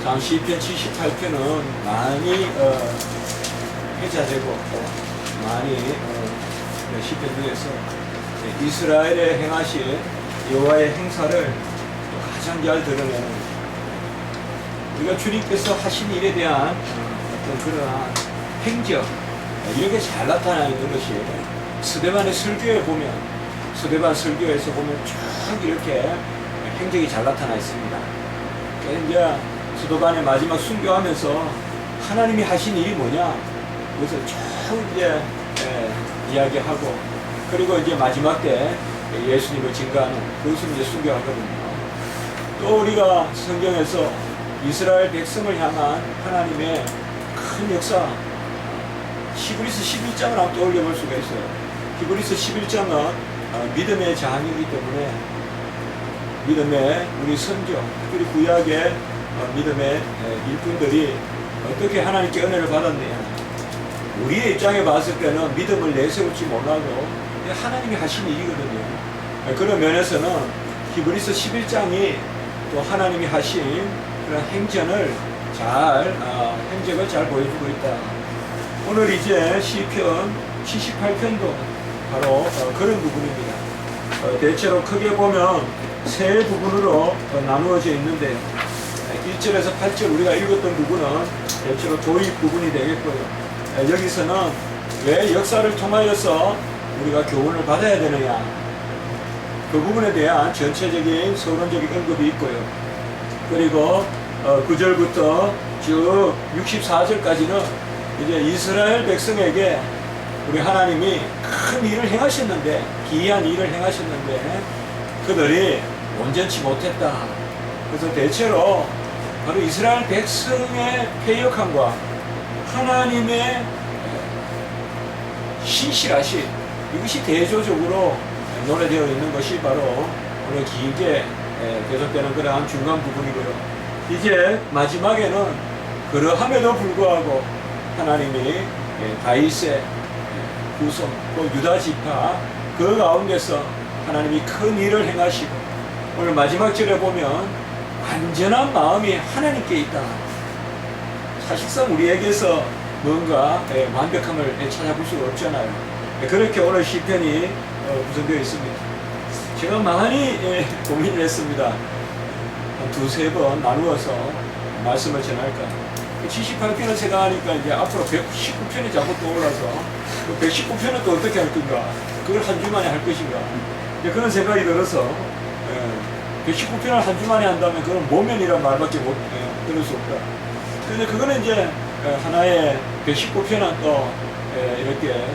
참 시편 78편은 많이 회자되고 또 많이 시편 중에서 이스라엘에 행하신 여호와의 행사를 가장 잘 드러내는, 우리가 주님께서 하신 일에 대한 어떤 그러한 행적, 이렇게 잘 나타나 있는 것이 스데반의 설교에 보면, 스데반 설교에서 보면 쭉 이렇게 행적이 잘 나타나 있습니다. 이제 스데반의 마지막 순교하면서 하나님이 하신 일이 뭐냐, 그래서 쭉 이제 이야기하고, 그리고 이제 마지막 때 예수님을 증거하는, 그것을 이제 순교하거든요. 또 우리가 성경에서 이스라엘 백성을 향한 하나님의 큰 역사, 히브리서 11장을 한번 떠올려 볼 수가 있어요. 히브리서 11장은 믿음의 장이기 때문에 믿음의 우리 선조, 특히 구약의 믿음의 일꾼들이 어떻게 하나님께 은혜를 받았느냐, 우리의 입장에 봤을 때는 믿음을 내세울지 몰라도 하나님이 하신 일이거든요. 그런 면에서는 히브리서 11장이 또 하나님이 하신 그런 행전을 행적을 잘 보여주고 있다. 오늘 이제 시편 78편도 바로 그런 부분입니다. 대체로 크게 보면 세 부분으로 나누어져 있는데요. 1절에서 8절 우리가 읽었던 부분은 대체로 도입 부분이 되겠고요. 여기서는 왜 역사를 통하여서 우리가 교훈을 받아야 되느냐, 그 부분에 대한 전체적인 서론적인 언급이 있고요. 그리고 9절부터 쭉 64절까지는 이제 이스라엘 백성에게 우리 하나님이 큰 일을 행하셨는데, 기이한 일을 행하셨는데 그들이 온전치 못했다. 그래서 대체로 바로 이스라엘 백성의 패역함과 하나님의 신실하심, 이것이 대조적으로 노래되어 있는 것이 바로 오늘 길게 계속되는 그러한 중간 부분이고요. 이제 마지막에는 그러함에도 불구하고 하나님이 다윗의 후손, 또 유다 지파 그 가운데서 하나님이 큰 일을 행하시고, 오늘 마지막 절에 보면 완전한 마음이 하나님께 있다. 사실상 우리에게서 뭔가 완벽함을 찾아볼 수가 없잖아요. 그렇게 오늘 시편이 구성되어 있습니다. 제가 많이 고민을 했습니다. 한 두세 번 나누어서 말씀을 전할까. 78편을 생각하니까 이제 앞으로 119편이 자꾸 떠올라서 119편은 또 어떻게 할 건가, 그걸 한 주 만에 할 것인가, 그런 생각이 들어서 119편을 한 주 만에 한다면 그건 모면이란 말밖에 못 들을 수 없다. 근데 그거는 이제 하나의 119편은 또 이렇게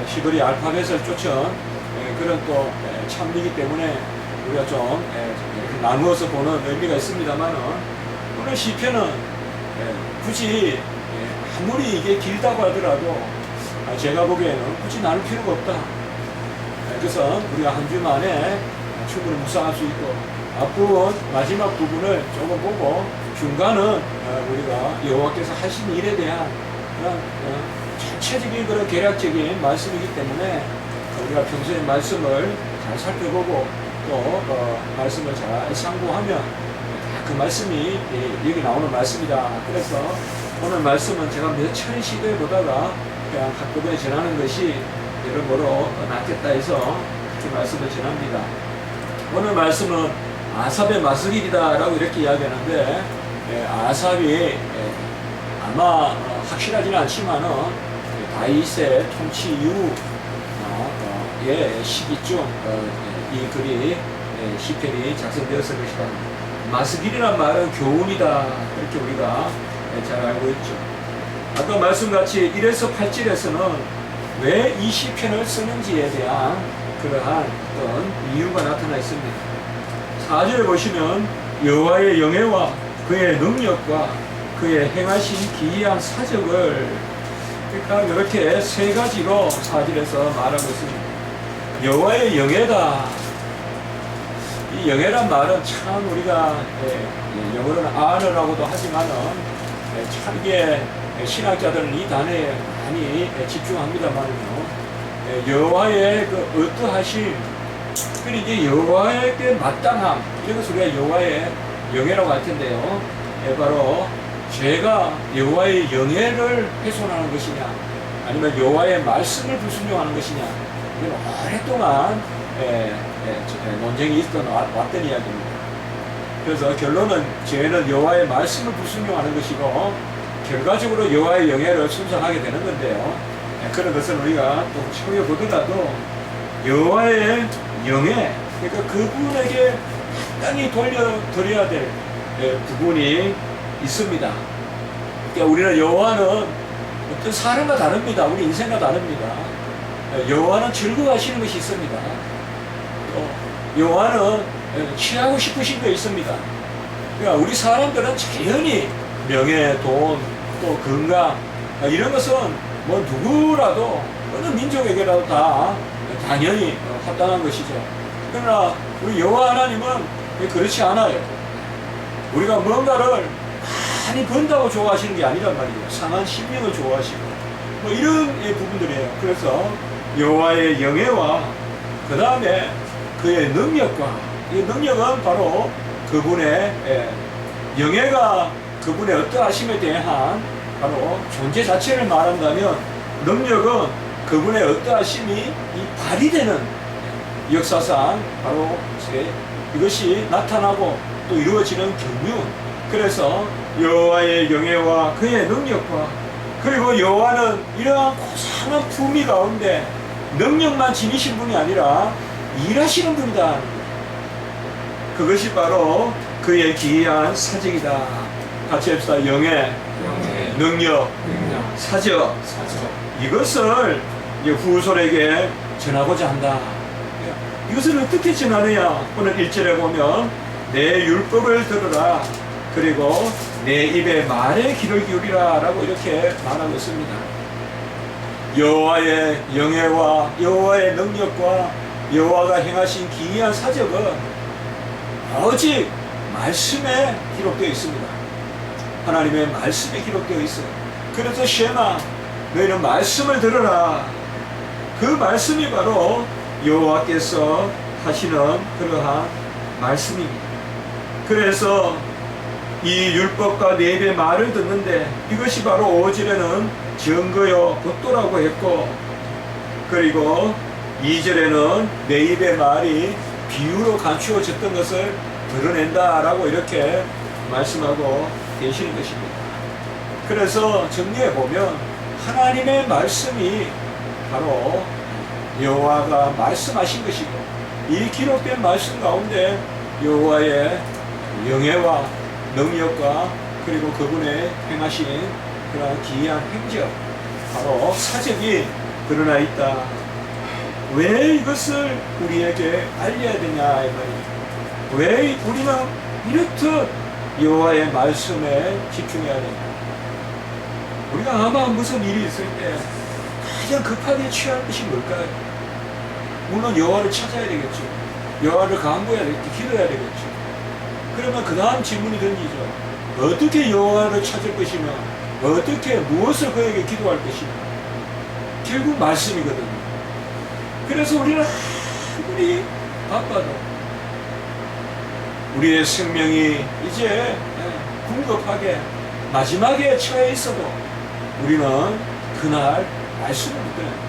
히브리 알파벳을 쫓은 그런 또 참리이기 때문에 우리가 좀 이렇게 나누어서 보는 의미가 있습니다만은, 오늘 시편은 굳이 아무리 이게 길다고 하더라도 제가 보기에는 굳이 나눌 필요가 없다. 그래서 우리가 한 주 만에 충분히 묵상할 수 있고, 앞부분 마지막 부분을 조금 보고 중간은 우리가 여호와께서 하신 일에 대한 그런 전체적인 그런 계략적인 말씀이기 때문에 우리가 평소에 말씀을 잘 살펴보고 또 말씀을 잘 상고하면 그 말씀이 여기 나오는 말씀이다. 그래서 오늘 말씀은 제가 몇 차례 시도해보다가 그냥 한꺼번에 전하는 것이 여러모로 낫겠다 해서 이렇게 말씀을 전합니다. 오늘 말씀은 아삽의 마스길이다 라고 이렇게 이야기하는데, 아삽이 아마 확실하지는 않지만은 다윗의 통치 이후의 시기쯤 이 글이 시편이 작성되었을 것이다. 마스길이란 말은 교훈이다, 이렇게 우리가 잘 알고 있죠. 아까 말씀같이 1에서 8절에서는 왜 이 시편을 쓰는지에 대한 그러한 어떤 이유가 나타나 있습니다. 4절에 보시면 여호와의 영예와 그의 능력과 그의 행하신 기이한 사적을, 그러니까 이렇게 세 가지로 4절에서 말하고 있습니다. 여호와의 영예다. 이 영예란 말은 참 우리가 영어로는 아너라고도 하지만은 참 이게 신학자들은 이 단어에 많이 집중합니다만요. 여호와의 그 어떠하심, 그리고 이제 여호와에게 마땅함, 이런 것을 우리가 여호와의 영예라고 할 텐데요. 바로 죄가 여호와의 영예를 훼손하는 것이냐, 아니면 여호와의 말씀을 불순종하는 것이냐, 이건 오랫동안 논쟁이 왔던 이야기입니다. 그래서 결론은 죄는 여호와의 말씀을 불순종하는 것이고 결과적으로 여호와의 영예를 순종하게 되는 건데요. 그런 것을 우리가 또 살펴보더라도 여호와의 영예, 그러니까 그분에게 땅이 돌려드려야 될 부분이 있습니다. 그러니까 우리는 여호와는 어떤 사람과 다릅니다. 우리 인생과 다릅니다. 여호와는 즐거워하시는 것이 있습니다. 또 여호와는 취하고 싶으신 게 있습니다. 그러니까 우리 사람들은 자연히 명예, 돈, 또 건강 이런 것은 뭐 누구라도 어느 민족에게라도 다 당연히 합당한 것이죠. 그러나 우리 여호와 하나님은 그렇지 않아요. 우리가 뭔가를 많이 번다고 좋아하시는 게 아니란 말이에요. 상한 심령을 좋아하시고 뭐 이런 부분들이에요. 그래서 여호와의 영예와 그 다음에 그의 능력과, 이 능력은 바로 그분의 영예가 그분의 어떠하심에 대한 바로 존재 자체를 말한다면, 능력은 그분의 어떠하심이 발휘되는 역사상 바로 이것이 나타나고 또 이루어지는 경륜. 그래서 여호와의 영예와 그의 능력과, 그리고 여호와는 이러한 고상한 품위 가운데 능력만 지니신 분이 아니라 일하시는 분이다. 그것이 바로 그의 기이한 사직이다. 같이 합시다. 영예, 능력, 사적. 이것을 후손에게 전하고자 한다. 이것을 어떻게 전하느냐? 오늘 1절에 보면 내 율법을 들으라, 그리고 내 입의 말에 귀를 기울이라 라고 이렇게 말하고 있습니다. 여호와의 영예와 여호와의 능력과 여호와가 행하신 기이한 사적은 오직 말씀에 기록되어 있습니다. 하나님의 말씀에 기록되어 있어요. 그래서 쉐마, 너희는 말씀을 들으라. 그 말씀이 바로 여호와께서 하시는 그러한 말씀입니다. 그래서 이 율법과 내 입의 말을 듣는데, 이것이 바로 5절에는 증거요 법도라고 했고, 그리고 2절에는 내 입의 말이 비유로 감추어졌던 것을 드러낸다라고 이렇게 말씀하고 계시는 것입니다. 그래서 정리해 보면 하나님의 말씀이 바로 여호와가 말씀하신 것이고, 이 기록된 말씀 가운데 여호와의 영예와 능력과 그리고 그분의 행하신 그런 기이한 행적, 바로 사적이 드러나 있다. 왜 이것을 우리에게 알려야 되냐 이 말이에요. 왜 우리는 이렇듯 여호와의 말씀에 집중해야 되냐? 우리가 아마 무슨 일이 있을 때 가장 급하게 취할 것이 뭘까요? 물론 여호와를 찾아야 되겠죠. 여호와를 간구해야 되겠죠. 기도해야 되겠죠. 그러면 그 다음 질문이 던지죠. 어떻게 여호와를 찾을 것이며, 어떻게 무엇을 그에게 기도할 것이며. 결국 말씀이거든요. 그래서 우리는 아무리 바빠도 우리의 생명이 이제 궁극하게 마지막에 처해 있어도 우리는 그날 말씀을 붙들어야 합니다.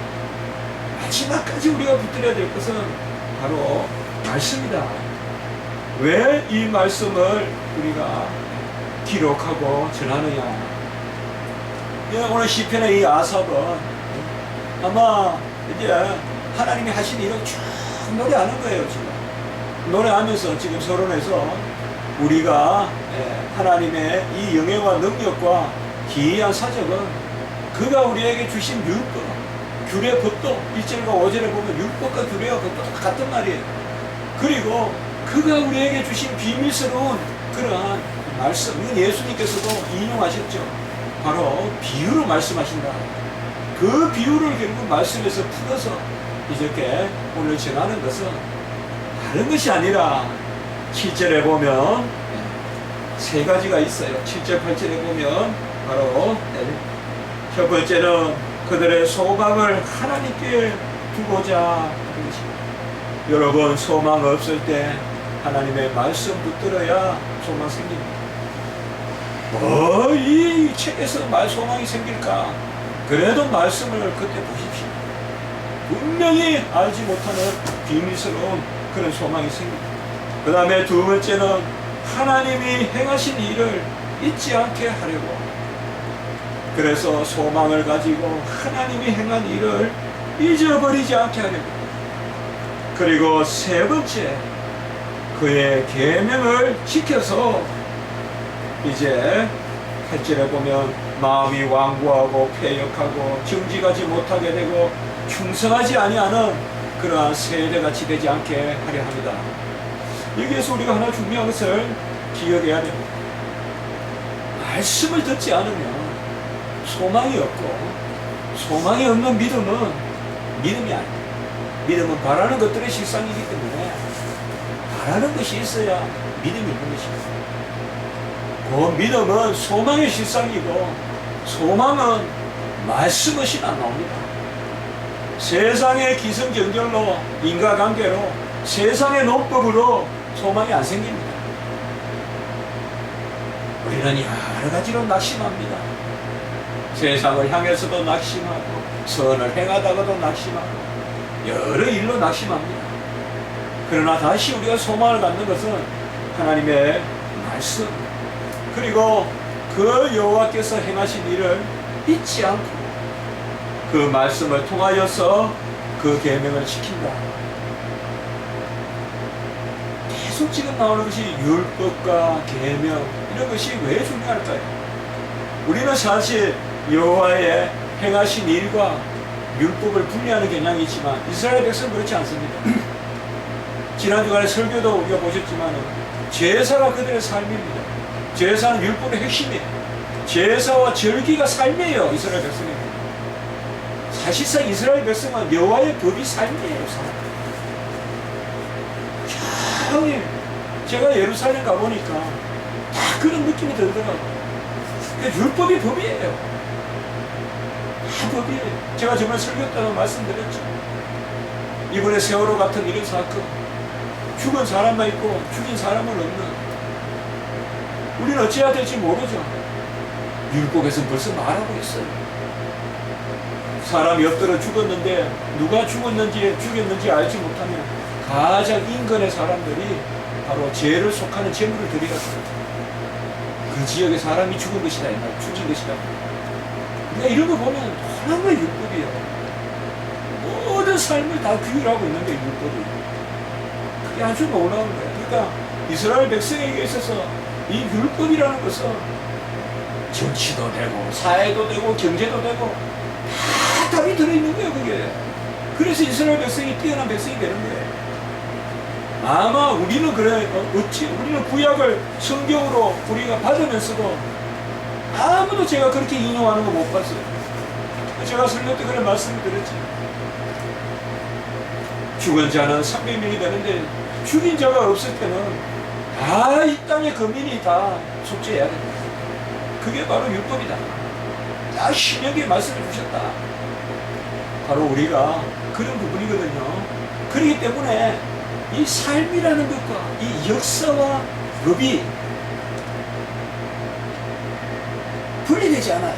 마지막까지 우리가 붙들어야 될 것은 바로 말씀이다. 왜 이 말씀을 우리가 기록하고 전하느냐? 오늘 시편의 이 아삽은 아마 이제 하나님이 하신 일을 쭉 노래하는 거예요. 지금 노래하면서 지금 서론에서 우리가 하나님의 이 영예와 능력과 기이한 사적은 그가 우리에게 주신 율법, 규례, 법도 1절과 5절에 보면 율법과 규례와 법도 같은 말이에요. 그리고 그가 우리에게 주신 비밀스러운 그러한 말씀, 이건 예수님께서도 인용하셨죠. 바로 비유로 말씀하신다. 그 비유를 결국 말씀에서 풀어서 이렇게 오늘 전하는 것은 다른 것이 아니라 7절에 보면 세 가지가 있어요. 7절, 8절에 보면 바로 첫 번째는 그들의 소망을 하나님께 두고자 하는 것입니다. 여러분, 소망 없을 때 하나님의 말씀 붙들어야 소망 생깁니다. 뭐 이 책에서 소망이 생길까? 그래도 말씀을 그때 보십시오. 분명히 알지 못하는 비밀스러운 그런 소망이 생깁니다. 그 다음에 두 번째는 하나님이 행하신 일을 잊지 않게 하려고. 그래서 소망을 가지고 하나님이 행한 일을 잊어버리지 않게 하려고. 그리고 세 번째, 그의 계명을 지켜서 이제 8절에 보면 마음이 완고하고 패역하고 정직하지 못하게 되고 충성하지 아니하는 그러한 세대같이 되지 않게 하려 합니다. 여기에서 우리가 하나 중요한 것을 기억해야 됩니다. 말씀을 듣지 않으면 소망이 없고, 소망이 없는 믿음은 믿음이 아닙니다. 믿음은 바라는 것들의 실상이기 때문에 바라는 것이 있어야 믿음이 있는 것입니다. 그 믿음은 소망의 실상이고, 소망은 말씀 없이 안 나옵니다. 세상의 기승전결로, 인과관계로, 세상의 논법으로 소망이 안 생깁니다. 우리는 여러 가지로 낙심합니다. 세상을 향해서도 낙심하고, 선을 행하다가도 낙심하고, 여러 일로 낙심합니다. 그러나 다시 우리가 소망을 갖는 것은 하나님의 말씀, 그리고 그 여호와께서 행하신 일을 잊지 않고 그 말씀을 통하여서 그 계명을 지킨다. 계속 지금 나오는 것이 율법과 계명, 이런 것이 왜 중요할까요? 우리는 사실 여호와의 행하신 일과 율법을 분리하는 경향이 있지만 이스라엘 백성은 그렇지 않습니다. 지난 주간에 설교도 우리가 보셨지만 제사가 그들의 삶입니다. 제사는 율법의 핵심이에요. 제사와 절기가 삶이에요. 이스라엘 백성입니다. 사실상 이스라엘 백성은 여호와의 법이 삶이에요. 형님, 제가 예루살렘 가보니까 다 그런 느낌이 들더라고요. 율법이 법이에요. 다 법이에요. 제가 정말 설교 때도 말씀드렸죠. 이번에 세월호 같은 이런 사건, 죽은 사람만 있고 죽인 사람은 없는, 우리는 어찌해야 될지 모르죠. 율법에서는 벌써 말하고 있어요. 사람이 엎드려 죽었는데 누가 죽였는지 알지 못하면 가장 인근의 사람들이 바로 죄를 속하는 제물을 드리겠습니다. 그 지역에 사람이 죽은 것이다, 죽인 것이다. 우리가 이런 거 보면 너무나 율법이에요. 모든 삶을 다 규율하고 있는 게 율법이에요. 그게 아주 놀라운 거예요. 그러니까 이스라엘 백성에게 있어서 이 율법이라는 것은 정치도 되고 사회도 되고 경제도 되고 다 답이 들어있는 거예요. 그게. 그래서 이스라엘 백성이 뛰어난 백성이 되는 거예요. 아마 우리는 그래, 우리는 구약을 성경으로 우리가 받으면서도 아무도 제가 그렇게 인용하는 거 못 봤어요. 제가 설교 때 그런 말씀을 드렸지. 죽은 자는 300명이 되는데 죽인 자가 없을 때는 다 이 땅의 거민이 다 속죄해야 된다. 그게 바로 율법이다. 다 신명기에 말씀을 주셨다. 바로 우리가 그런 부분이거든요. 그렇기 때문에 이 삶이라는 것과 이 역사와 법이 분리되지 않아요.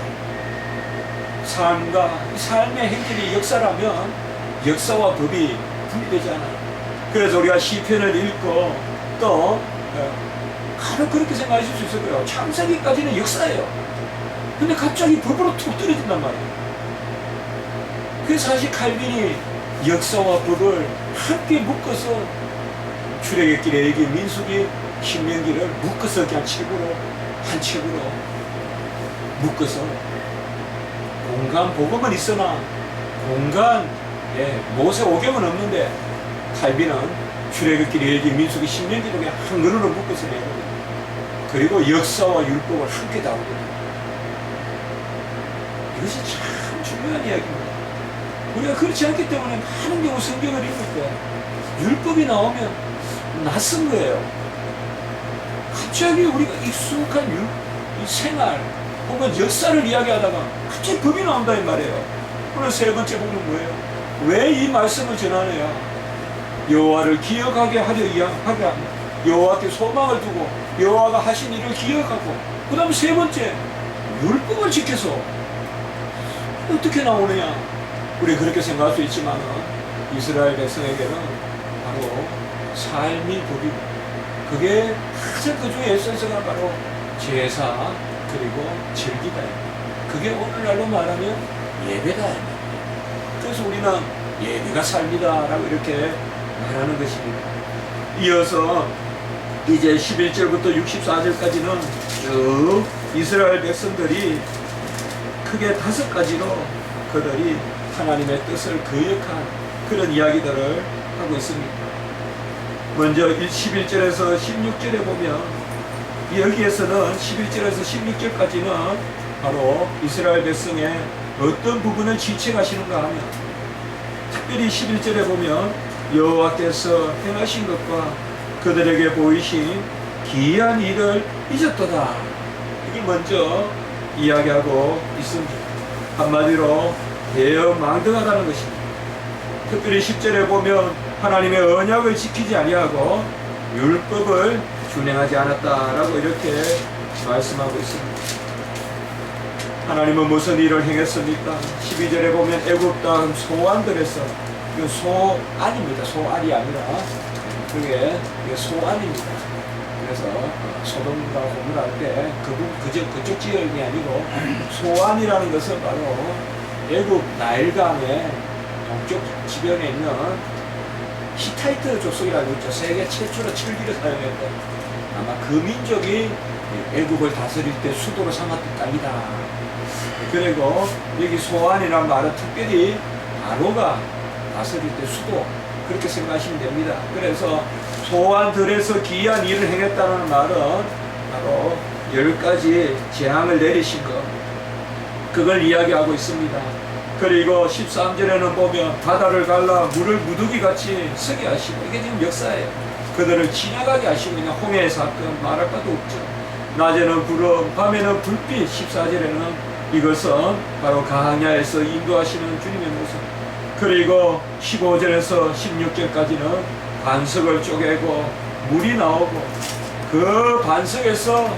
삶과 삶의 행실이 역사라면 역사와 법이 분리되지 않아요. 그래서 우리가 시편을 읽고 또 바로 그렇게 생각하실 수 있을 거예요. 창세기까지는 역사예요. 근데 갑자기 법으로 툭 떨어진단 말이에요. 그래서 사실 칼빈이 역사와 법을 함께 묶어서 출애굽기, 레위기, 민수기, 신명기를 묶어서 그냥 책으로, 한 책으로 묶어서 공간 복음은 있으나 공간 모세오경은 없는데 칼빈은 출애굽기, 레위기, 민수기, 신명기를 그냥 한 그릇으로 묶어서 내거든요. 그리고 역사와 율법을 함께 다루거든요. 이것이 참 중요한 이야기입니다. 우리가 그렇지 않기 때문에 많은 경우 성경을 읽을 때 율법이 나오면 낯선 거예요. 갑자기 우리가 익숙한 이 생활 혹은 역사를 이야기하다가 갑자기 법이 나온다 이 말이에요. 오늘 세 번째 부분은 뭐예요? 왜 이 말씀을 전하느냐? 여호와를 기억하게 하려 하게 합니다. 여호와께 소망을 두고 여호와가 하신 일을 기억하고, 그 다음 세 번째 율법을 지켜서 어떻게 나오느냐? 우리 그렇게 생각할 수 있지만 이스라엘 백성에게는 바로 삶이 법이고, 그게 가장 그 중에 에센스가 바로 제사 그리고 절기다. 그게 오늘날로 말하면 예배다. 그래서 우리는 예배가 삶이다라고 이렇게 말하는 것입니다. 이어서 이제 11절부터 64절까지는 쭉 이스라엘 백성들이 크게 5가지로 그들이 하나님의 뜻을 거역한 그런 이야기들을 하고 있습니다. 먼저 11절에서 16절에 보면, 여기에서는 11절에서 16절까지는 바로 이스라엘 백성의 어떤 부분을 지칭하시는가 하면, 특별히 11절에 보면 여호와께서 행하신 것과 그들에게 보이신 기이한 일을 잊었도다, 이걸 먼저 이야기하고 있습니다. 한마디로 대언망덕하다는 것입니다. 특별히 10절에 보면 하나님의 언약을 지키지 아니하고 율법을 준행하지 않았다라고 이렇게 말씀하고 있습니다. 하나님은 무슨 일을 행했습니까? 12절에 보면 애굽 땅 소안들에서, 이건 소안입니다. 소알이 아니라 그게 소안입니다. 그래서 소돔과 고모라 할 때 그쪽 지역이 아니고 소안이라는 것은 바로 애굽 나일강의 동쪽 지변에 있는 히타이트 족속이라고 있죠. 세계 최초로 철기를 사용했던, 아마 그 민족이 애굽을 다스릴 때 수도로 삼았던 땅이다. 그리고 여기 소안이란 말은 특별히 바로가 다스릴 때 수도, 그렇게 생각하시면 됩니다. 그래서 소안들에서 기이한 일을 행했다는 말은 바로 10가지 재앙을 내리신 것, 그걸 이야기하고 있습니다. 그리고 13절에는 보면 바다를 갈라 물을 무더기같이 서게 하시고, 이게 지금 역사예요. 그들을 지나가게 하시고, 그냥 홍해의 사건 말할 것도 없죠. 낮에는 구름, 밤에는 불빛. 14절에는 이것은 바로 광야에서 인도하시는 주님의 모습. 그리고 15절에서 16절까지는 반석을 쪼개고 물이 나오고, 그 반석에서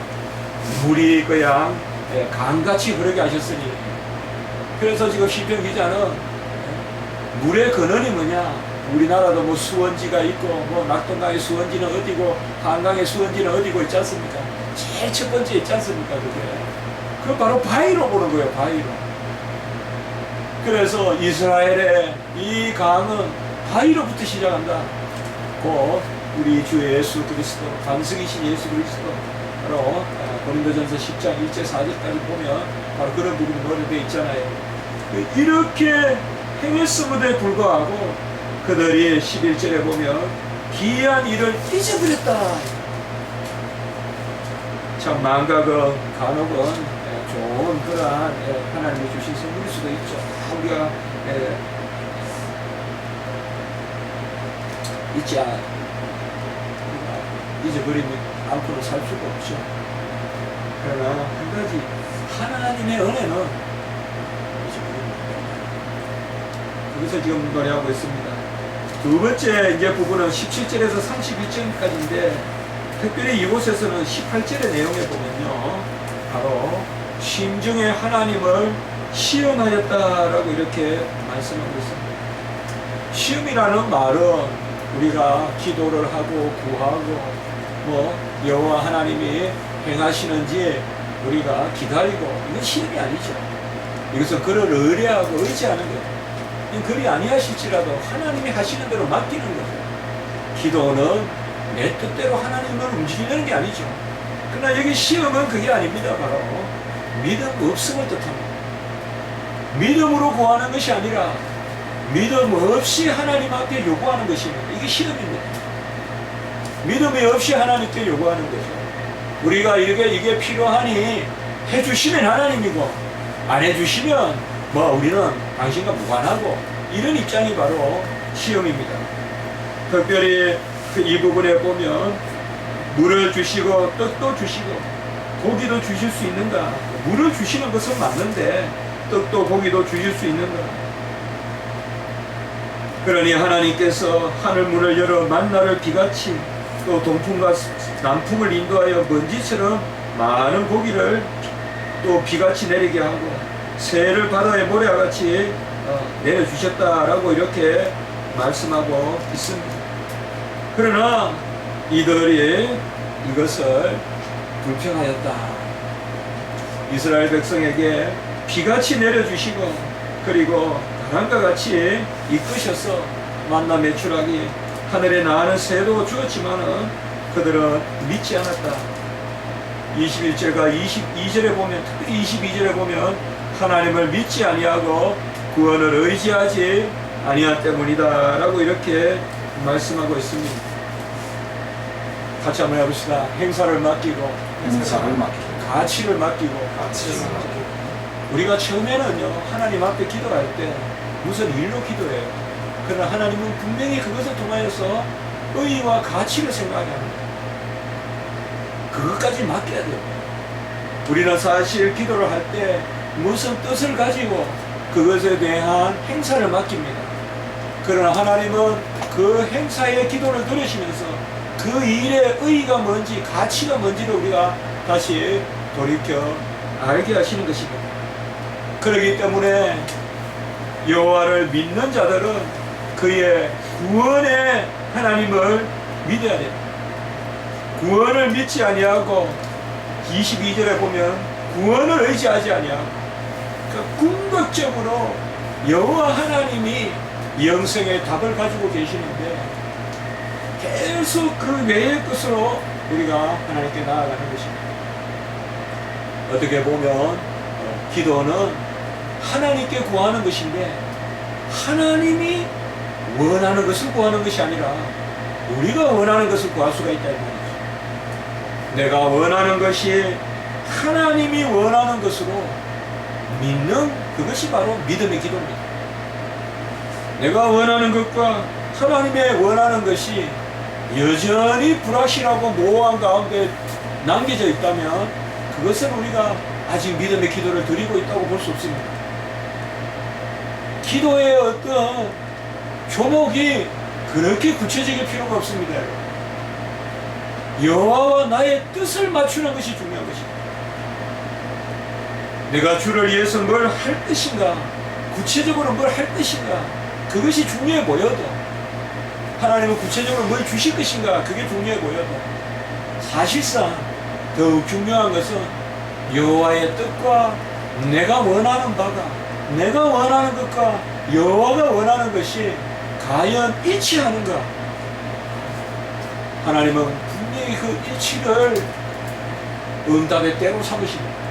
물이 그냥 강같이 흐르게 하셨으니, 그래서 지금 시편 기자는 물의 근원이 뭐냐, 우리나라도 뭐 수원지가 있고, 뭐 낙동강의 수원지는 어디고 한강의 수원지는 어디고 있지 않습니까? 제일 첫 번째 있지 않습니까? 그게 바로 바위로 보는 거예요. 바위로. 그래서 이스라엘의 이 강은 바위로부터 시작한다. 곧 우리 주 예수 그리스도, 반석이신 예수 그리스도, 바로 고린도전서 10장 1절 4절까지 보면 바로 그런 부분이 노래되어 있잖아요. 이렇게 행했음에도 불구하고 그들이 11절에 보면 기이한 일을 잊어버렸다. 참 망각은 간혹은 좋은 그러한 하나님이 주신 선물일 수도 있죠. 우리가 잊어버리지 않고는 살 수가 없죠. 그러나 한 가지, 하나님의 은혜는 그래서 지금 노래하고 있습니다. 두 번째 이제 부분은 17절에서 31절까지인데, 특별히 이곳에서는 18절의 내용에 보면요, 바로 심중에 하나님을 시험하였다라고 이렇게 말씀하고 있습니다. 시험이라는 말은 우리가 기도를 하고 구하고 뭐 여호와 하나님이 행하시는지 우리가 기다리고, 이건 시험이 아니죠. 이것은 그를 의뢰하고 의지하는 거예요. 그리 아니하실지라도 하나님이 하시는 대로 맡기는 거죠. 기도는 내 뜻대로 하나님을 움직이려는 게 아니죠. 그러나 여기 시험은 그게 아닙니다. 바로 믿음 없음을 뜻합니다. 믿음으로 구하는 것이 아니라 믿음 없이 하나님 앞에 요구하는 것입니다. 이게 시험입니다. 믿음이 없이 하나님께 요구하는 거죠. 우리가 이게 필요하니 해주시면 하나님이고, 안 해주시면 뭐 우리는 당신과 무관하고, 이런 입장이 바로 시험입니다. 특별히 이 부분에 보면 물을 주시고 떡도 주시고 고기도 주실 수 있는가? 물을 주시는 것은 맞는데 떡도 고기도 주실 수 있는가? 그러니 하나님께서 하늘문을 열어 만나를 비같이, 또 동풍과 남풍을 인도하여 먼지처럼 많은 고기를 또 비같이 내리게 하고 새를 바다의 모래같이 내려주셨다라고 이렇게 말씀하고 있습니다. 그러나 이들이 이것을 불평하였다. 이스라엘 백성에게 비같이 내려주시고 그리고 바람과 같이 이끄셔서 만나 매출하기 하늘에 나는 새도 주었지만은 그들은 믿지 않았다. 21절과 22절에 보면, 특별히 22절에 보면 하나님을 믿지 아니하고 구원을 의지하지 아니한 때문이다 라고 이렇게 말씀하고 있습니다. 같이 한번 해봅시다. 행사를 맡기고 가치를 맡기고 우리가 처음에는요 하나님 앞에 기도할 때 무슨 일로 기도해요. 그러나 하나님은 분명히 그것을 통하여서 의의와 가치를 생각하게 합니다. 그것까지 맡겨야 돼요. 우리는 사실 기도를 할 때 무슨 뜻을 가지고 그것에 대한 행사를 맡깁니다. 그러나 하나님은 그 행사의 기도를 들으시면서 그 일의 의의가 뭔지 가치가 뭔지를 우리가 다시 돌이켜 알게 하시는 것입니다. 그렇기 때문에 여호와를 믿는 자들은 그의 구원의 하나님을 믿어야 됩니다. 구원을 믿지 아니하고 22절에 보면 구원을 의지하지 아니하고 그러니까 궁극적으로 여호와 하나님이 영생의 답을 가지고 계시는데 계속 그 외의 것으로 우리가 하나님께 나아가는 것입니다. 어떻게 보면 기도는 하나님께 구하는 것인데 하나님이 원하는 것을 구하는 것이 아니라 우리가 원하는 것을 구할 수가 있다는 거죠. 내가 원하는 것이 하나님이 원하는 것으로 믿는 그것이 바로 믿음의 기도입니다. 내가 원하는 것과 하나님의 원하는 것이 여전히 불확실하고 모호한 가운데 남겨져 있다면 그것은 우리가 아직 믿음의 기도를 드리고 있다고 볼 수 없습니다. 기도의 어떤 조목이 그렇게 구체적일 필요가 없습니다. 여호와와 나의 뜻을 맞추는 것이 중요한 것입니다. 내가 주를 위해서 뭘 할 것인가, 구체적으로 뭘 할 것인가, 그것이 중요해 보여도 하나님은 구체적으로 뭘 주실 것인가, 그게 중요해 보여도 사실상 더욱 중요한 것은 여호와의 뜻과 내가 원하는 바가, 내가 원하는 것과 여호와가 원하는 것이 과연 일치하는가. 하나님은 분명히 그 일치를 응답의 때로 삼으십니다.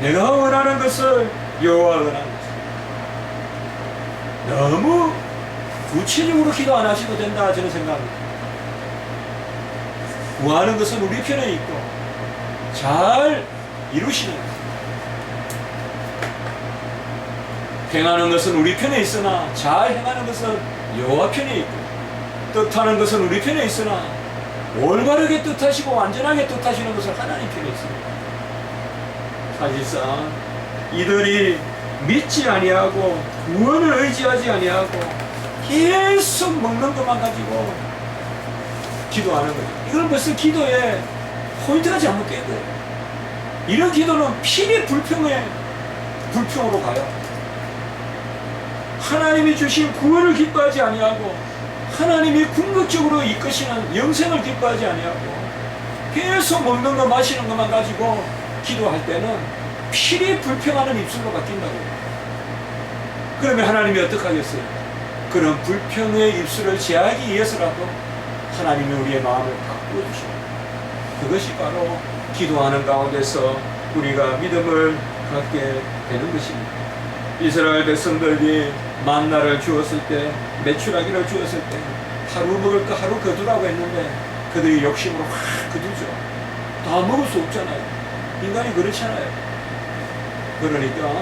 내가 원하는 것을 여호와가 원하는 것을 너무 구체적으로 기도 안 하셔도 된다 저는 생각합니다. 구하는 것은 우리 편에 있고 잘 이루시는 것, 행하는 것은 우리 편에 있으나 잘 행하는 것은 여호와 편에 있고 뜻하는 것은 우리 편에 있으나 올바르게 뜻하시고 완전하게 뜻하시는 것은 하나님 편에 있습니다. 사실상 이들이 믿지 아니하고 구원을 의지하지 아니하고 계속 먹는 것만 가지고 기도하는 거죠. 이건 벌써 기도의 포인트가 잘못된 거예요. 이런 기도는 필히 불평으로 가요. 하나님이 주신 구원을 기뻐하지 아니하고 하나님이 궁극적으로 이끄시는 영생을 기뻐하지 아니하고 계속 먹는 것 마시는 것만 가지고 기도할 때는 필히 불평하는 입술로 바뀐다고요. 그러면 하나님이 어떻게 하겠어요? 그런 불평의 입술을 제하기 위해서라도 하나님이 우리의 마음을 바꾸어 주십니다. 그것이 바로 기도하는 가운데서 우리가 믿음을 갖게 되는 것입니다. 이스라엘 백성들이 만나를 주었을 때, 메추라기를 주었을 때 하루 먹을 거 하루 거두라고 했는데 그들이 욕심으로 확 거두죠. 다 먹을 수 없잖아요. 인간이 그렇잖아요. 그러니까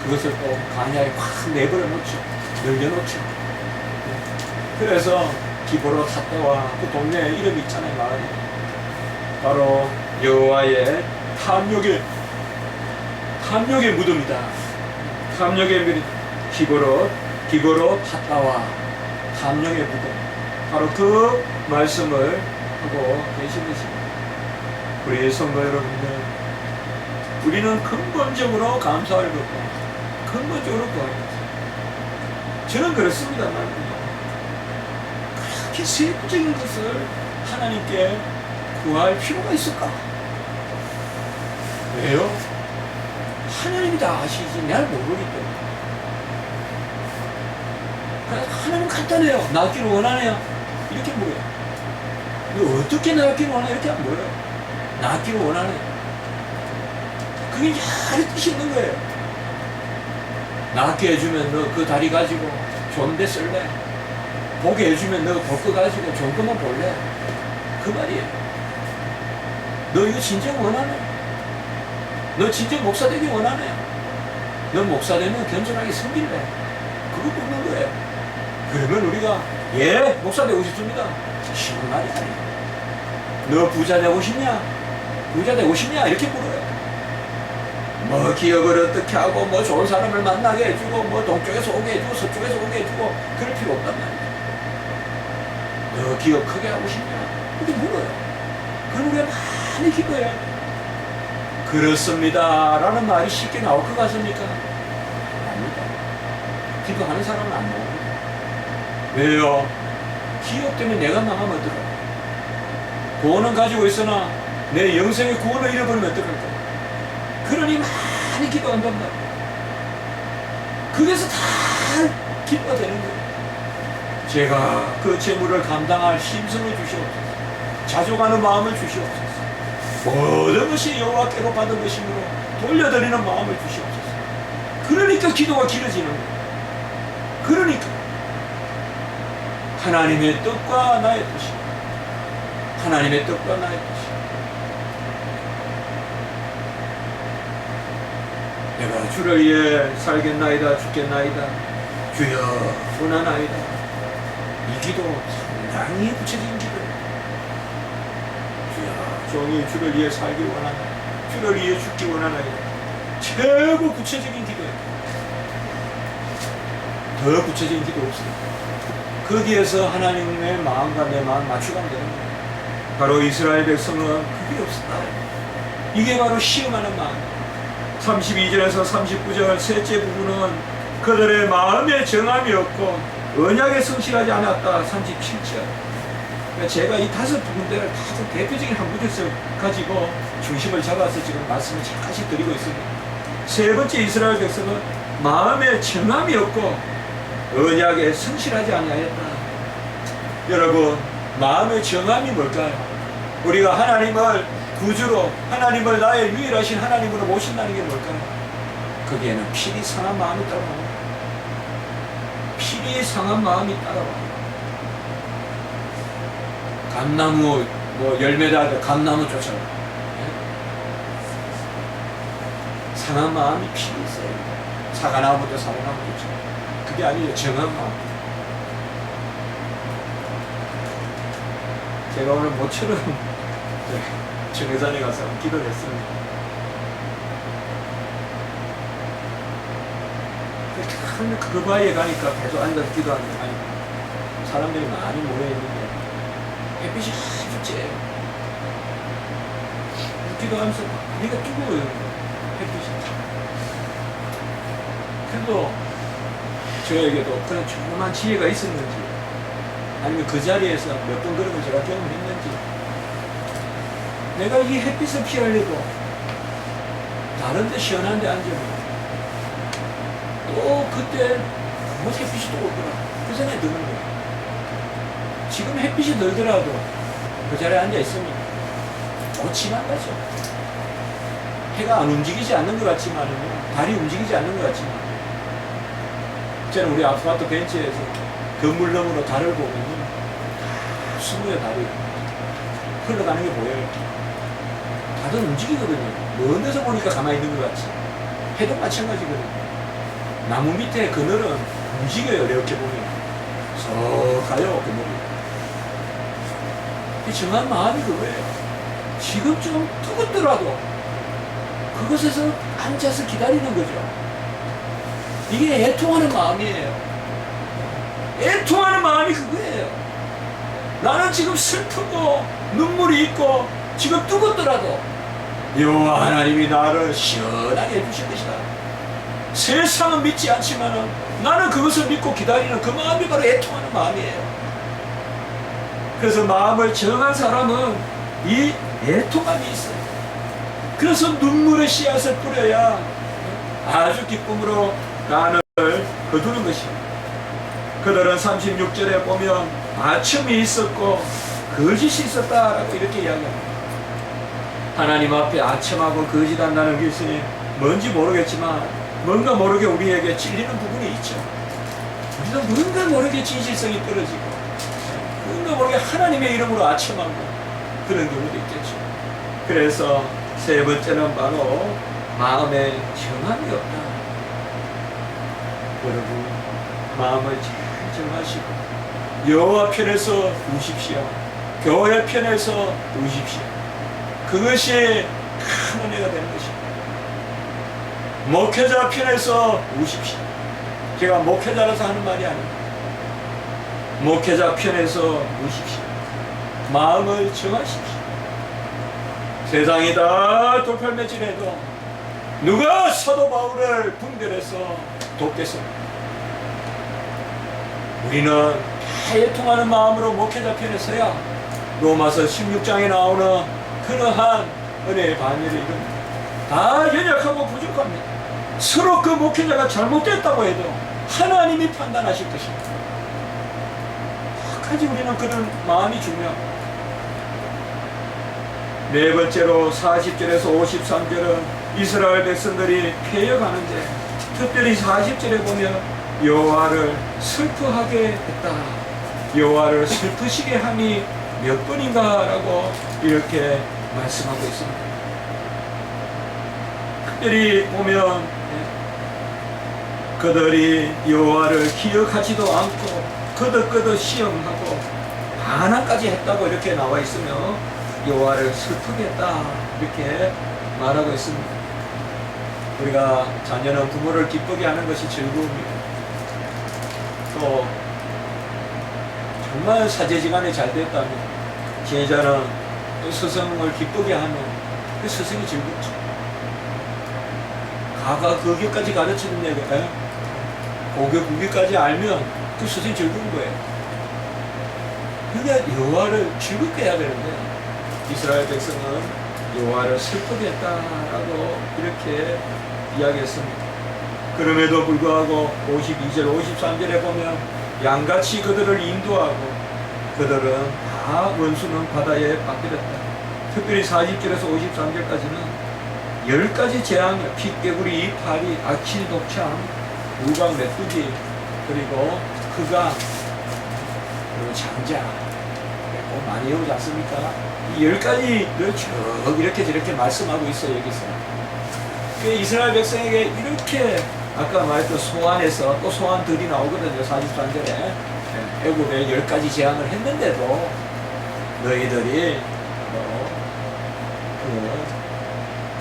그것을 또 간야에 확 내버려 놓죠. 늘려놓죠. 그래서 기브롯 핫다와 그 동네에 이름이 있잖아요. 마을이 바로 여호와의 탐욕의 무덤이다. 탐욕의 무덤, 기브롯 핫다와 탐욕의 무덤, 바로 그 말씀을 하고 계신 것입니다. 우리 성도 여러분들, 우리는 근본적으로 감사할 것과 근본적으로 구할 것. 저는 그렇습니다. 그렇게 세부적인 것을 하나님께 구할 필요가 있을까? 왜요? 하나님이 다 아시지 날 모르기 때문에. 하나님 간단해요. 낳기를 원하네요. 이렇게 물어요. 너 어떻게 낳기를 원하냐? 이렇게 안 물어요. 낳기를 원하네. 그게 여러 뜻이 있는 거예요. 낳게 해주면 너 그 다리 가지고 좋은 데 쓸래? 보게 해주면 너 볼 거 가지고 좋은 것만 볼래? 그 말이에요. 너 이거 진정 원하네? 너 진정 목사 되기 원하네? 너 목사 되면 겸손하게 섬길래? 그거 묻는 거예요. 그러면 우리가 예 목사 되고 싶습니다. 쉬운 말이 아니에요. 너 부자 되고 싶냐? 부자 되고 싶냐? 이렇게 물어요. 뭐 기업을 어떻게 하고 뭐 좋은 사람을 만나게 해주고 뭐 동쪽에서 오게 해주고 서쪽에서 오게 해주고 그럴 필요 없단 말이에요. 너 기업 크게 하고 싶냐? 이렇게 물어요. 그럼 우리가 많이 기도해요. 그렇습니다 라는 말이 쉽게 나올 것 같습니까? 아닙니다. 기도하는 사람은 안 나옵니다. 왜요? 기업 때문에 내가 망하면 어떡할까? 구원은 가지고 있으나 내 영생의 구원을 잃어버리면 어떡할까? 그러니 많이 기도한단 말이야. 그래서 다 기도가 되는 거예요. 제가 그 재물을 감당할 힘성을 주시옵소서. 자족하는 마음을 주시옵소서. 모든 것이 여호와께로 받은 것이므로 돌려드리는 마음을 주시옵소서. 그러니까 기도가 길어지는 거예요. 그러니까 하나님의 뜻과 나의 뜻이, 하나님의 뜻과 나의 뜻이. 내가 주를 위해 살겠나이다 죽겠나이다 주여 원하나이다. 이 기도 상당히 구체적인 기도예요. 주여 종이 주를 위해 살기 원하나, 주를 위해 죽기 원하나이다. 최고 구체적인 기도예요. 더 구체적인 기도 없어요. 거기에서 하나님의 마음과 내 마음 맞추가면 되는 거예요. 바로 이스라엘 백성은 그게 없었다. 이게 바로 시험하는 마음. 32절에서 39절 셋째 부분은 그들의 마음에 정함이 없고 언약에 성실하지 않았다. 37절. 그러니까 제가 이 다섯 군데를 다 대표적인 한 구절을 가지고 중심을 잡아서 지금 말씀을 잠깐씩 드리고 있습니다. 세 번째 이스라엘 백성은 마음에 정함이 없고 언약에 성실하지 아니하였다. 여러분, 마음의 정함이 뭘까요? 우리가 하나님을 구주로, 하나님을 나의 유일하신 하나님으로 모신다는 게 뭘까요? 거기에는 필히 상한 마음이 따라옵니다. 필히 상한 마음이 따라옵니다. 감나무 뭐 열매다 하되 감나무 쫓아라. 상한 마음이 필히 있어요. 사과나무도 사과나무 쫓아라. 그게 아니에요. 정한 마음. 제가 오늘 모처럼 정회산에 가서 기도를 했습니다. 큰 그 바위에 가니까 계속 앉아서 기도하는 게 아니고 사람들이 많이 모여있는데 햇빛이 아주 쬐요. 기도하면서 네가 뜨거워요. 햇빛이. 그래도 저에게도 그런 조그만 지혜가 있었는지 아니면 그 자리에서 몇 번 그런 걸 제가 경험했는지 내가 이 햇빛을 피하려고 다른 데 시원한 데 앉으면 또 그때 뭐 햇빛이 또 오더라 그 생각이 드는 거예요. 지금 햇빛이 들더라도 그 자리에 앉아 있으면 좋지만 가죠. 해가 안 움직이지 않는 것 같지만 달이 움직이지 않는 것 같지만 저는 우리 아파트 벤치에서 건물 너머로 달을 보면 숨어요. 달이 흘러가는 게 보여요. 달은 움직이거든요. 먼 데서 보니까 가만히 있는 것 같지. 해도 마찬가지거든요. 나무 밑에 그늘은 움직여요. 이렇게 보면 서 가요. 그늘이. 정한 마음이 그거예요. 지금 좀 뜨겁더라도 그것에서 앉아서 기다리는 거죠. 이게 애통하는 마음이에요. 애통하는 마음이 그거예요. 나는 지금 슬프고 눈물이 있고 지금 뜨겁더라도 여호와 하나님이 나를 시원하게 해주실 것이다. 세상은 믿지 않지만 나는 그것을 믿고 기다리는 그 마음이 바로 애통하는 마음이에요. 그래서 마음을 정한 사람은 이 애통함이 있어요. 그래서 눈물의 씨앗을 뿌려야 아주 기쁨으로 간을 거두는 것입니다. 그들은 36절에 보면 아첨이 있었고 거짓이 있었다라고 이렇게 이야기합니다. 하나님 앞에 아첨하고 거짓한다는 것이 뭔지 모르겠지만 뭔가 모르게 우리에게 찔리는 부분이 있죠. 우리도 뭔가 모르게 진실성이 떨어지고 뭔가 모르게 하나님의 이름으로 아첨하고 그런 경우도 있겠죠. 그래서 세 번째는 바로 마음에 정함이 없다. 여러분, 마음을 잘 정하시고 여호와 편에서 우십시오. 교회 편에서 우십시오. 그것이 큰 은혜가 되는 것입니다. 목회자 편에서 우십시오. 제가 목회자라서 하는 말이 아닙니다. 목회자 편에서 우십시오. 마음을 정하십시오. 세상이 다 돌팔매질해도 누가 사도 바울을 분별해서 돕겠습니까? 우리는 다 애통하는 마음으로 목회자 편에 서야 로마서 16장에 나오는 그러한 은혜의 반열을 이룹니다. 다 연약하고 부족합니다. 서로 그 목회자가 잘못됐다고 해도 하나님이 판단하실 것입니다. 끝까지 우리는 그런 마음이 중요합니다. 네 번째로 40절에서 53절은 이스라엘 백성들이 패여가는데 특별히 40절에 보면 여호와를 슬퍼하게 했다. 여호와를 슬프시게 함이 몇 번인가 라고 이렇게 말씀하고 있습니다. 특별히 보면 그들이 여호와를 기억하지도 않고 거듭거듭 시험하고 반항까지 했다고 이렇게 나와 있으며 여호와를 슬프게 했다 이렇게 말하고 있습니다. 우리가 자녀는 부모를 기쁘게 하는 것이 즐거움입니다. 또 정말 사제지간에 잘 됐다면 제자는 스승을 기쁘게 하면 그 스승이 즐겁죠. 가가 거기까지 가르치는 얘기가 고교 구기까지 알면 그 스승이 즐거운 거예요. 그러니까 여호와를 즐겁게 해야 되는데 이스라엘 백성은 여호와를 슬프게 했다라고 이렇게 이야기했습니다. 그럼에도 불구하고 52절 53절에 보면 양같이 그들을 인도하고 그들은 다 원수는 바다에 빠뜨렸다. 특별히 40절에서 53절까지는 10가지 재앙이요. 핏개구리, 파리, 악취, 독창, 우박, 메뚜기, 그리고 흑암, 그리고 장자 꼭 많이 오지 않습니까? 이 10가지를 쭉 이렇게 저렇게 말씀하고 있어요. 여기서 이스라엘 백성에게 이렇게 아까 말했던 소환에서 또 소환들이 나오거든요. 43절에 애굽에 10가지 재앙을 했는데도 너희들이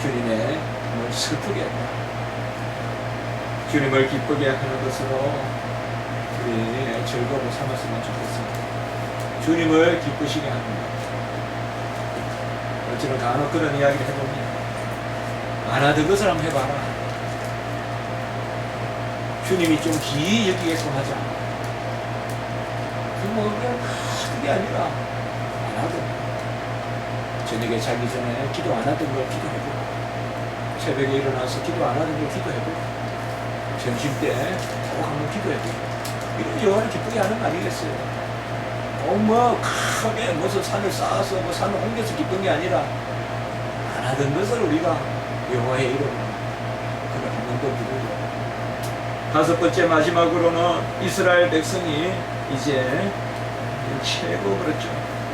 주님의 뭘 슬프게 했다. 주님을 기쁘게 하는 것으로 우리 즐거움을 삼았으면 좋겠습니다. 주님을 기쁘시게 합니다. 저는 간혹 그런 이야기를 해봅니다. 안 하던 것을 한번 해봐라. 주님이 좀 기이 여기게끔 하자. 그게 아니라 안 하던 저녁에 자기 전에 기도 안 하던 걸 기도해보고 새벽에 일어나서 기도 안 하던 걸 기도해보고 점심때 꼭 한번 기도해보고 이런 여호와를 기쁘게 하는 거 아니겠어요? 크게 무슨 산을 쌓아서 산을 옮겨서 기쁜 게 아니라 안 하던 것을 우리가 여호와의 이름으로 그걸 한 번 더 부르고 다섯 번째 마지막으로는 이스라엘 백성이 이제 최고 그렇죠.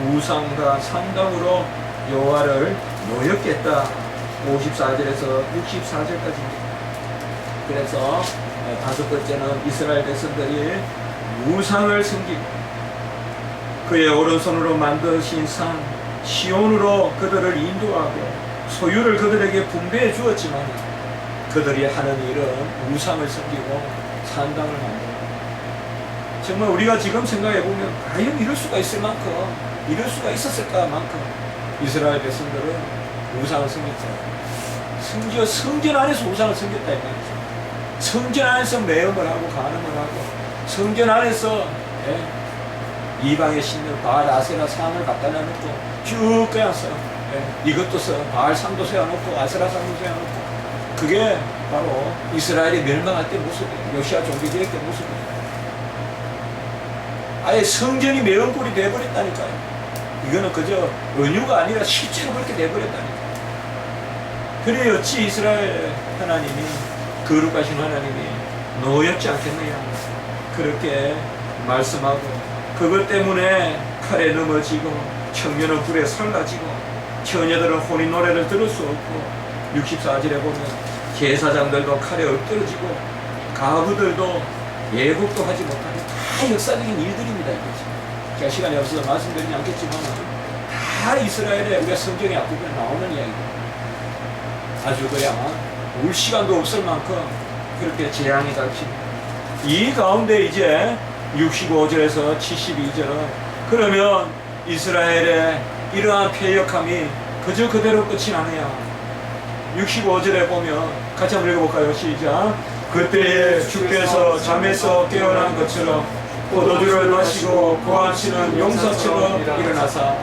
우상과 상당으로 여호와를 노엽겠다. 54절에서 64절까지입니다. 그래서 다섯 번째는 이스라엘 백성들이 우상을 섬기고 그의 오른손으로 만드신 산 시온으로 그들을 인도하고 소유를 그들에게 분배해 주었지만 그들이 하는 일은 우상을 섬기고 산당을 만들고 정말 우리가 지금 생각해 보면 과연 이럴 수가 있을 만큼 이럴 수가 있었을까 만큼 이스라엘 백성들은 우상을 섬겼다. 심지어 성전 안에서 우상을 섬겼다 이 말이죠. 성전 안에서 매음을 하고 간음을 하고 성전 안에서 이방의 신들 바알 아세라 상을 갖다 놔놓고 쭉 그냥 써. 이것도 써. 바알 상도 세워놓고 아세라 상도 세워놓고 그게 바로 이스라엘이 멸망할 때 모습이에요. 요시아 종교제일 때 모습이에요. 아예 성전이 매음골이 돼버렸다니까요. 이거는 그저 은유가 아니라 실제로 그렇게 돼버렸다니까요. 그래 어찌 이스라엘 하나님이 거룩하신 하나님이 노엽지 않겠느냐 그렇게 말씀하고 그것 때문에 칼에 넘어지고 청년은 불에 설라지고 처녀들은 혼인 노래를 들을 수 없고 64절에 보면 제사장들도 칼에 엎드러지고 가부들도 예국도 하지 못하는 다 역사적인 일들입니다. 제가 시간이 없어서 말씀드리지 않겠지만 다 이스라엘의 우리가 성경에 앞부분에 나오는 이야기입니다. 아주 그냥 울 시간도 없을 만큼 그렇게 재앙이 닥칩니다. 이 가운데 이제 65절에서 72절은 그러면 이스라엘의 이러한 패역함이 그저 그대로 끝이 나느냐. 65절에 보면 같이 한번 읽어볼까요? 시작. 그때에 주께서 잠에서 깨어난 것처럼 포도주를 마시고 고함치는 용사처럼 일어나사.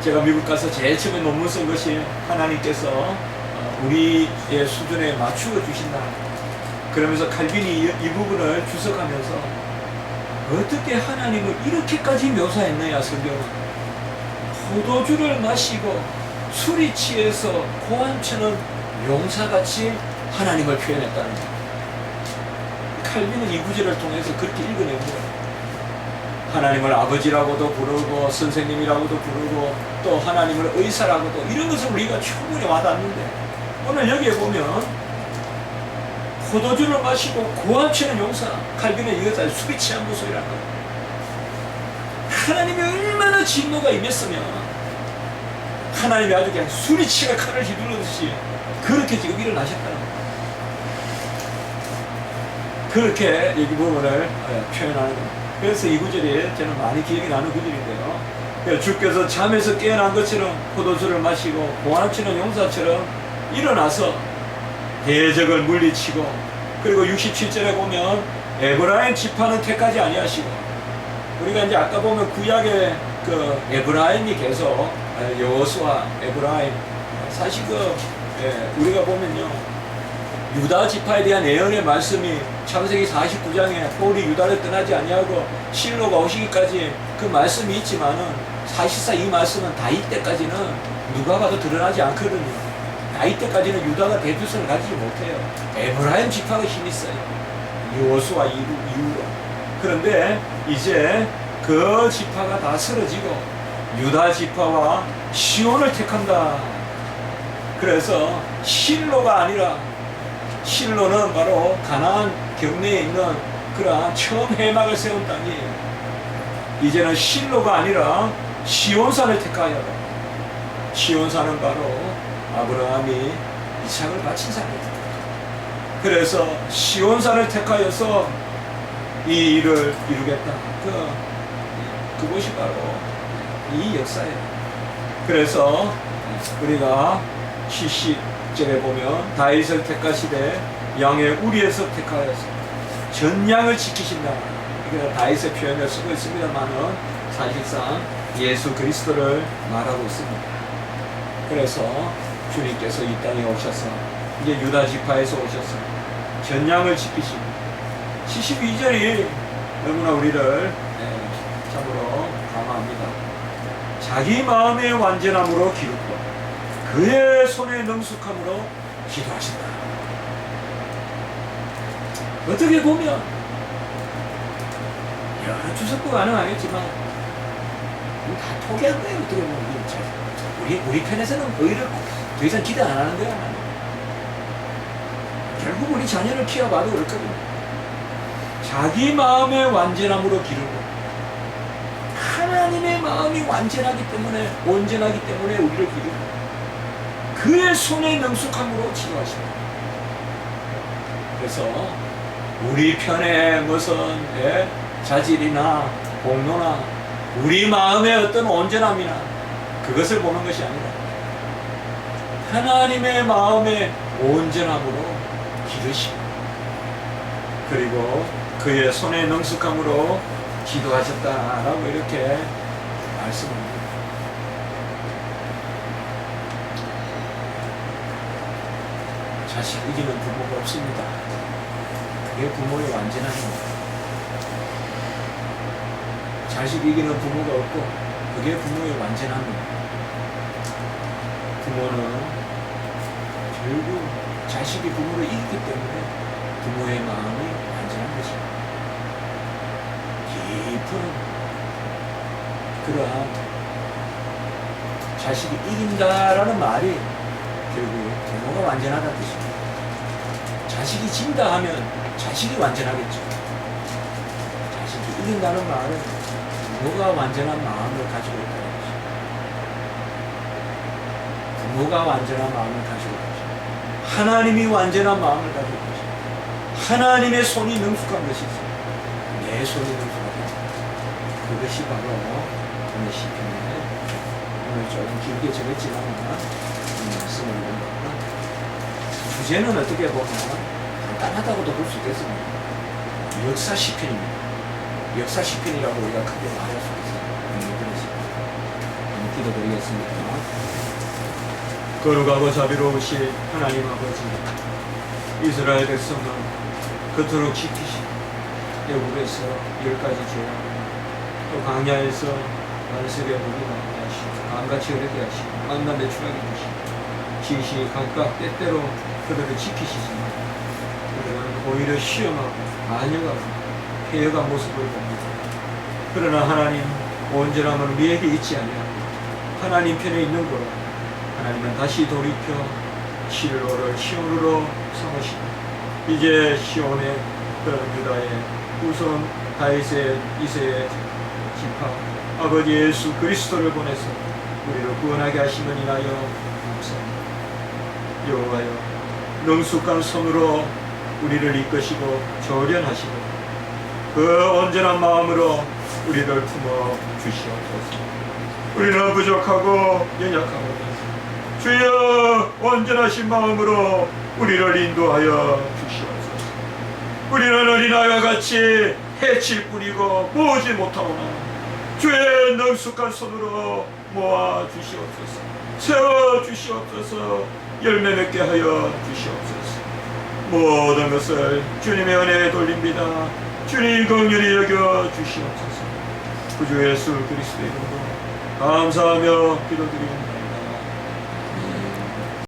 제가 미국 가서 제일 처음에 논문 쓴 것이 하나님께서 우리의 수준에 맞추어 주신다. 그러면서 칼빈이 이 부분을 주석하면서 어떻게 하나님을 이렇게까지 묘사했느냐 성경은. 포도주를 마시고 술이 취해서 고함치는 용사같이 하나님을 표현했다는 거예요. 칼빈은 이 구절을 통해서 그렇게 읽어냅니다. 하나님을 아버지라고도 부르고 선생님이라고도 부르고 또 하나님을 의사라고도 이런 것을 우리가 충분히 와닿는데 오늘 여기에 보면 포도주를 마시고 고함치는 용사 칼빈은 이것을 술이 취한 모습이라는 거예요. 하나님이 얼마나 진노가 임했으면 하나님이 아주 그냥 술이 취해 칼을 휘두르듯이 그렇게 지금 일어나셨다는 거예요. 그렇게 여기 부분을 표현하는 거예요. 그래서 이 구절이 저는 많이 기억이 나는 구절인데요. 주께서 잠에서 깨어난 것처럼 포도주를 마시고 고함치는 용사처럼 일어나서 대적을 물리치고 그리고 67절에 보면 에브라임 지파는 택하지 아니하시고 우리가 이제 아까 보면 구약의 그 에브라임이 계속 여호수아 에브라임 사실 우리가 보면요 유다 지파에 대한 예언의 말씀이 창세기 49장에 홀이 유다를 떠나지 아니하고 실로가 오시기까지 그 말씀이 있지만은 사실상 이 말씀은 다윗 때까지는 누가 봐도 드러나지 않거든요. 다윗 때까지는 유다가 대두성을 가지지 못해요. 에브라임 지파가 힘이 있어요. 여호수아 이후로. 그런데 이제 그 지파가 다 쓰러지고 유다 지파와 시온을 택한다. 그래서 실로가 아니라 실로는 바로 가나안 경내에 있는 그러한 처음 해막을 세운 땅이에요. 이제는 실로가 아니라 시온산을 택하여 시온산은 바로 아브라함이 이삭을 바친 산입니다. 그래서 시온산을 택하여서 이 일을 이루겠다. 그것이 바로 이 역사예요. 그래서 우리가 70절에 보면 다윗을 택하시되 양의 우리에서 택하여서 전양을 지키신다. 이게 다윗의 표현을 쓰고 있습니다만은 사실상 예수 그리스도를 말하고 있습니다. 그래서 주님께서 이 땅에 오셔서 이제 유다 지파에서 오셔서 전양을 지키시고 72절이 너무나 우리를 참으로 감화합니다. 자기 마음의 완전함으로 기르고 그의 손의 능숙함으로 기도하신다. 어떻게 보면 여러 주석도 가능하겠지만 다 포기한 거예요. 어떻게 보면 우리 편에서는 의를 더 이상 기대 안 하는 거야. 결국 우리 자녀를 키워봐도 그렇거든요. 자기 마음의 완전함으로 기르고 하나님의 마음이 완전하기 때문에 온전하기 때문에 우리를 기르고 그의 손의 능숙함으로 치료하십니다. 그래서 우리 편에 무슨 자질이나 공로나 우리 마음의 어떤 온전함이나 그것을 보는 것이 아니라 하나님의 마음의 온전함으로 기르시고 그리고 그의 손의 능숙함으로 기도하셨다라고 이렇게 말씀합니다. 자식 이기는 부모가 없습니다. 그게 부모의 완전한 힘입니다. 자식 이기는 부모가 없고 그게 부모의 완전한 힘입니다. 부모는 결국 자식이 부모를 이기기 때문에 부모의 마음이 완전한 것입니다. 깊은 그러한 자식이 이긴다라는 말이 결국 부모가 완전하다는 뜻입니다. 자식이 진다 하면 자식이 완전하겠죠. 자식이 이긴다는 말은 부모가 완전한 마음을 가지고 있다는 것입니다. 부모가 완전한 마음을 가지고 있다. 하나님이 완전한 마음을 가지고 있다. 하나님의 손이 능숙한 것이 있습니다. 내 손이 능숙하다. 그것이 바로 오늘 시편인데 오늘 조금 길게 적었지만 말씀을 드립니다. 주제는 어떻게 보면 간단하다고도 볼 수 있겠습니다. 역사 시편입니다. 역사 시편이라고 우리가 크게 말할 수 있어요. 기도드리겠습니다. 거룩하고 자비로우신 하나님 아버지, 이스라엘 백성을 그토록 지키시고 애굽에서 10가지 죄악, 또 광야에서 안색에 물이 나게 하시고 강같이 흐르게 하시고 만나 매출하게 하시고 지시 각각 때때로 그들을 지키시지만 그들은 오히려 시험하고 반역하고 폐역한 모습을 봅니다. 그러나 하나님 온전함은 우리에게 있지 아니하고 하나님 편에 있는 거로 하나님은 다시 돌이켜 실로를 시온으로 삼으시고 이제 시온의 그런 유다의 우선 다윗의 이세의 지파 아버지 예수 그리스도를 보내서 우리를 구원하게 하시는 이하여 감사합니다. 여호와여, 능숙한 손으로 우리를 이끄시고 조련하시고 그 온전한 마음으로 우리를 품어 주시옵소서. 우리는 부족하고 연약하고 주여 온전하신 마음으로 우리를 인도하여 주시옵소서. 우리는 어린아이와 같이 해칠 뿐이고 모으지 못하오나 주의 능숙한 손으로 모아 주시옵소서. 세워 주시옵소서. 열매 맺게 하여 주시옵소서. 모든 것을 주님의 은혜에 돌립니다. 주님 긍휼히 여겨 주시옵소서. 구주 예수 그리스도의 이름으로 감사하며 기도드립니다.